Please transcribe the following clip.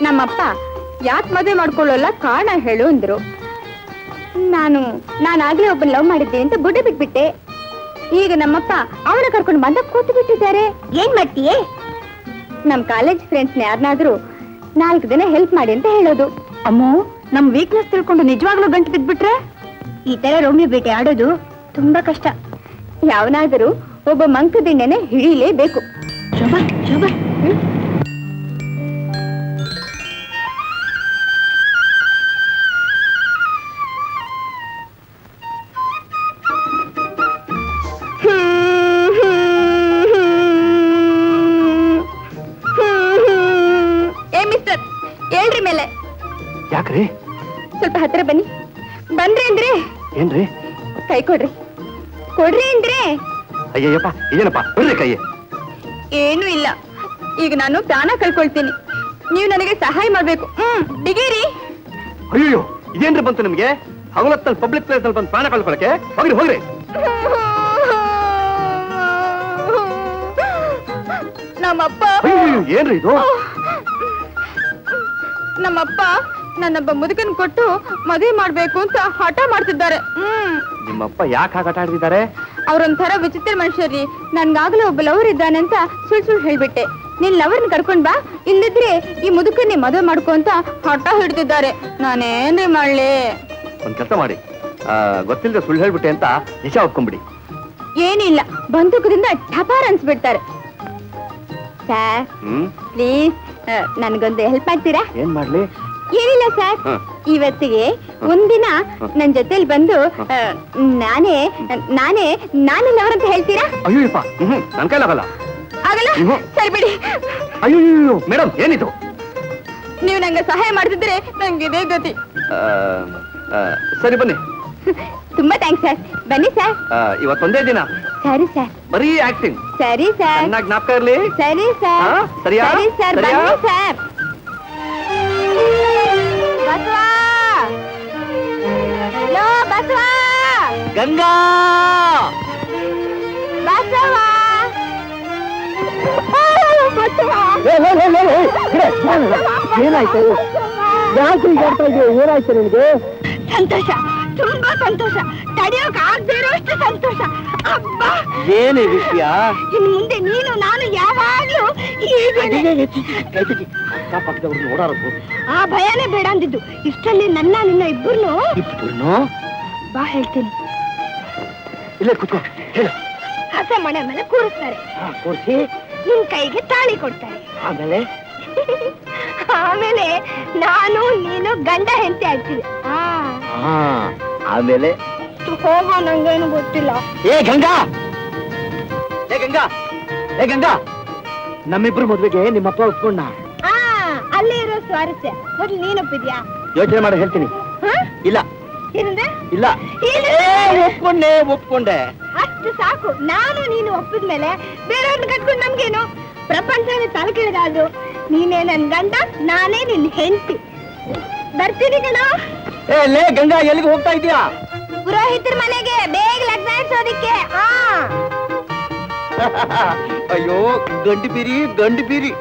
ನಮ್ಮಪ್ಪ ಯಾಕೆ ಮದುವೆ ಮಾಡ್ಕೊಳ್ಳಲ್ಲ ಕಾರಣ ಹೇಳು ಅಂದ್ರು. ನಾನಾಗ್ಲೇ ಒಬ್ಬನ ಲವ್ ಮಾಡಿದ್ದೆ ಅಂತ ಬುಡ್ಡೆ ಬಿಟ್ಬಿಟ್ಟೆ. ಈಗ ನಮ್ಮಪ್ಪ ಅವನ ಕರ್ಕೊಂಡು ಬಂದ ಕೂತು ಬಿಟ್ಟಿದ್ದಾರೆ. ಏನ್ ಮಾಡ್ತೀಯೇ? ನಮ್ ಕಾಲೇಜ್ ಫ್ರೆಂಡ್ಸ್ನ ಯಾರನ್ನಾದ್ರೂ 4 ದಿನ ಹೆಲ್ಪ್ ಮಾಡಿ ಅಂತ ಹೇಳೋದು. ಅಮ್ಮೋ, ನಮ್ ವೀಕ್ನೆಸ್ ತಿಳ್ಕೊಂಡು ನಿಜವಾಗ್ಲೂ ಗಂಟು ಬಿದ್ಬಿಟ್ರೆ ಈ ತರ ರೋಮಿಯೋ ಬೇಟೆ ಆಡೋದು ತುಂಬಾ ಕಷ್ಟ. ಯಾವನಾದರೂ ಒಬ್ಬ ಮಂಕದಿಂಡೆನೆ ಹಿಡಿಲೇಬೇಕು. ಶೋಭಾ ಶೋಭಾ, ಹೇಳ್ರಿ ಮೇಲೆ. ಯಾಕ್ರಿ? ಸ್ವಲ್ಪ ಹತ್ರ ಬನ್ನಿ. ಬಂದ್ರಿ ಅಂದ್ರೆ ಏನ್ರಿ? ಕೈ ಕೊಡ್ರಿ. ಕೊಡ್ರಿ ಅಂದ್ರೆ. ಅಯ್ಯಯ್ಯಪ್ಪ, ಏನಪ್ಪ ಬಿಡ್ರಿ ಕೈ. ಏನೂ ಇಲ್ಲ, ಈಗ ನಾನು ಪ್ರಾಣ ಕಳ್ಕೊಳ್ತೀನಿ. ನೀವು ನನಗೆ ಸಹಾಯ ಮಾಡ್ಬೇಕು. ಬಿಗಿರಿ. ಅಯ್ಯೋ, ಇದೇನ್ರಿ ಬಂತು ನಿಮ್ಗೆ? ಹಗಲತ್ತಲ್ಲಿ ಪಬ್ಲಿಕ್ ಪ್ಲೇಸ್ ಅಲ್ಲಿ ಬಂದು ಪ್ರಾಣ ಕಳ್ಕೊಳಕ್ಕೆ? ಹೋಗ್ರಿ ಹೋಗ್ರಿ. ನಮ್ಮಪ್ಪ. ಏನ್ರಿ ಇದು? ನಮ್ಮಪ್ಪ ನನ್ನೊಬ್ಬ ಮುದುಕನ್ ಕೊಟ್ಟು ಮದುವೆ ಮಾಡ್ಬೇಕು ಅಂತ ಹಠ ಮಾಡ್ತಿದ್ದಾರೆ. ನಿಮ್ಮಪ್ಪ ಯಾಕೆ ಹಾಗೆ ಹಠ ಆಡ್ತಿದ್ದಾರೆ? ಅವ್ರೊಂಥರ ವಿಚಿತ್ರ ಮನುಷ್ಯರಿ. ನನ್ಗಾಗ್ಲೇ ಒಬ್ಬ ಲವರ್ ಇದ್ದಾನೆ ಅಂತ ಸುಳ್ಳು ಹೇಳ್ಬಿಟ್ಟೆ. ನಿನ್ ಲವರ್ನ ಕರ್ಕೊಂಡ್ ಬಾ, ಇಲ್ಲದಿದ್ರೆ ಈ ಮುದುಕನ್ನೇ ಮದುವೆ ಮಾಡ್ಕೊ ಅಂತ ಹಠ ಹಿಡ್ತಿದ್ದಾರೆ. ನಾನೇನ್ರಿ ಮಾಡ್ಲಿ? ಒಂದ್ ಕೆಲಸ ಮಾಡಿ, ಗೊತ್ತಿಲ್ಲದೆ ಸುಳ್ಳು ಹೇಳ್ಬಿಟ್ಟೆ ಅಂತ ನಿಜ ಒಪ್ಕೊಂಡ್ಬಿಡಿ. ಏನಿಲ್ಲ, ಬಂದೂಕದಿಂದ ಠಪಾರ್ ಅನ್ಸ್ಬಿಡ್ತಾರೆ. ಸರ್ ಪ್ಲೀಸ್ ನನ್ಗೊಂದು ಹೆಲ್ಪ್ ಮಾಡ್ತೀರಾ? ಏನ್ ಮಾಡ್ಲಿ? ಏನಿಲ್ಲ ಸರ್, ಇವತ್ತಿಗೆ ಒಂದಿನ ನನ್ ಜೊತೆಲಿ ಬಂದು ನಾನೇ ಲವರ್ ಅಂತ ಹೇಳ್ತೀರಾ? ಅಯ್ಯೋಪ್ಪ, ನನ್ ಕೈಲಾಗಲ್ಲ. ಆಗಲ್ಲ? ಸರಿ ಬಿಡಿ. ಅಯ್ಯೋ ಮೇಡಮ್, ಏನಿದು? ನೀವು ನಂಗೆ ಸಹಾಯ ಮಾಡ್ತಿದ್ರೆ ನಂಗೆ ಇದೇ ಗತಿ. ಸರಿ ಬನ್ನಿ. ತುಂಬಾ ಥ್ಯಾಂಕ್ಸ್ ಸರ್. ಬನ್ನಿ ಸರ್. ಇವತ್ತೊಂದೇ ದಿನ. ಸರಿ ಸರ್. ಬರೀ ಆಕ್ಟಿಂಗ್. ಸರಿ ಸರ್. ಚೆನ್ನಾಗಿ ಜ್ಞಾಪಕ ಇರ್ಲಿ. ಸರಿ ಸರ್. ಸರಿಯಾ? ಸರಿ ಸರ್. ಬನ್ನಿ ಸರ್. ಬಸವಾ, ಲೋ ಬಸವಾ. ಗಂಗಾ, ಬಸವಾ, ಏನಾಯ್ತು? ಯಾಕೆ ಈಗ ಆಡ್ತಾ ಇದೆಯಾ? ಏನಾಯ್ತು ನಿಮ್ಗೆ? ಸಂತೋಷ, ತುಂಬಾ ಸಂತೋಷ. ತಡೆಯೋಕ್ ಆಗದೇ ಇರೋಷ್ಟು ಸಂತೋಷ. ಅಬ್ಬಾ, ಏನೇ ವಿಷಯ? ಇನ್ ಮುಂದೆ ನೀನು ನಾನು ಯಾವಾಗ್ಲೂ ಓಡಾಡಬೇಕು. ಆ ಭಯನೇ ಬೇಡ ಅಂದಿದ್ದು. ಇಷ್ಟಲ್ಲಿ ನನ್ನ ನಿನ್ನ ಇಬ್ಬರನ್ನು ಬಾ ಹೇಳ್ತೀನಿ. ಇಲ್ಲೇ ಕುತ್ಕೋ, ಹೇಳು. ಹಸ ಮನೆ ಮೇಲೆ ಕೂರಿಸ್ತಾರೆ. ಕೂರಿಸಿ ನಿನ್ ಕೈಗೆ ತಾಳಿ ಕೊಡ್ತಾರೆ. ಆಮೇಲೆ ನಾನು ನೀನು ಗಂಡ ಹೆಂಡತಿ ಆಗ್ತೀವಿ. ಆಮೇಲೆ ಹೋಗೋ, ನಂಗೇನು ಗೊತ್ತಿಲ್ಲ. ಏ ಗಂಗಾ, ಏ ಗಂಗಾ, ಏ ಗಂಗಾ, ನಮ್ಮಿಬ್ರು ಮದ್ವೆಗೆ ನಿಮ್ಮಪ್ಪ ಒಪ್ಕೊಂಡ? ಅಲ್ಲೇ ಇರೋ ಸ್ವಾರಸ್ಯ. ಮೊದ್ಲು ನೀನ್ ಒಪ್ಪಿದ್ಯಾ? ಯೋಚನೆ ಮಾಡಿ ಹೇಳ್ತೀನಿ. ಇಲ್ಲ. ಏನಂದ್ರೆ? ಇಲ್ಲ. ಒಪ್ಕೊಂಡೆ. ಅಷ್ಟು ಸಾಕು. ನಾನು ನೀನು ಒಪ್ಪಿದ್ಮೇಲೆ ಬೇರೆಯವ್ರನ್ನ ಕಟ್ಕೊಂಡು ನಮ್ಗೇನು? ಪ್ರಪಂಚನೇ ತಲೆ ಕೆಳಗಾದ್ರು. ನೀನೇ ನನ್ ಗಂಡ, ನಾನೇ ನಿನ್ ಹೆಂಡತಿ. ಬರ್ತೀನಿ ಕಣ. ಏ ಲೇ ಗಂಗಾ, ಎಲ್ಲಿಗೆ ಹೋಗ್ತಾ ಇದೀಯಾ? ಪುರೋಹಿತರ ಮನೆಗೆ ಬೇಗ ಲಗ್ನ ಇಡ್ಸೋದಿಕ್ಕೆ. ಅಯ್ಯೋ ಗಂಡು ಬೀರಿ, ಗಂಡು ಬೀರಿ.